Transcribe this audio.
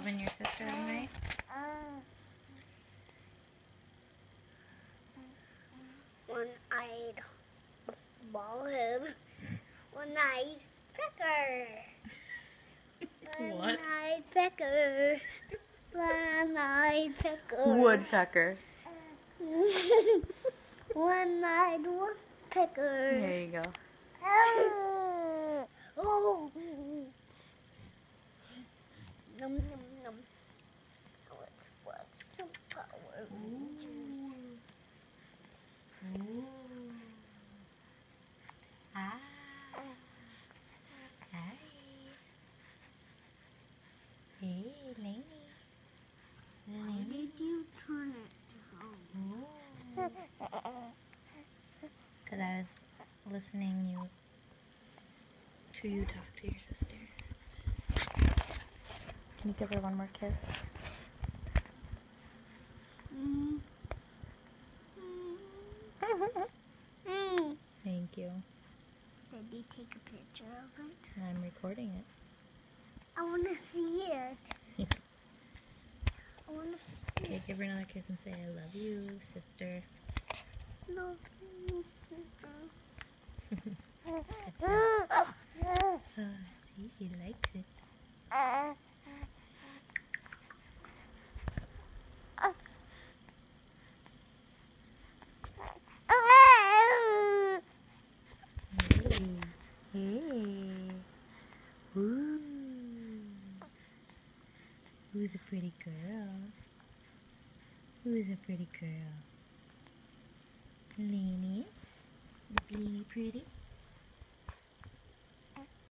loving your sister tonight? One-eyed ballhead. One-eyed pecker. What? One-eyed pecker. One-eyed pecker. Woodpecker. One-eyed woodpecker. There you go. Oh. Num num num. Let's watch some Power Rangers. Ah. Hi. Hey, Lainey. Why did you turn it down? Because I was listening to you talk to your sister. Can you give her one more kiss? Thank you. Did you take a picture of it? I'm recording it. I want to see it. I want to see Okay, give her another kiss and say, I love you, sister. it. Love you, See, he likes it. Hey. Hey. Ooh. Who's a pretty girl? Who's a pretty girl? Lainey? Is Lainey pretty?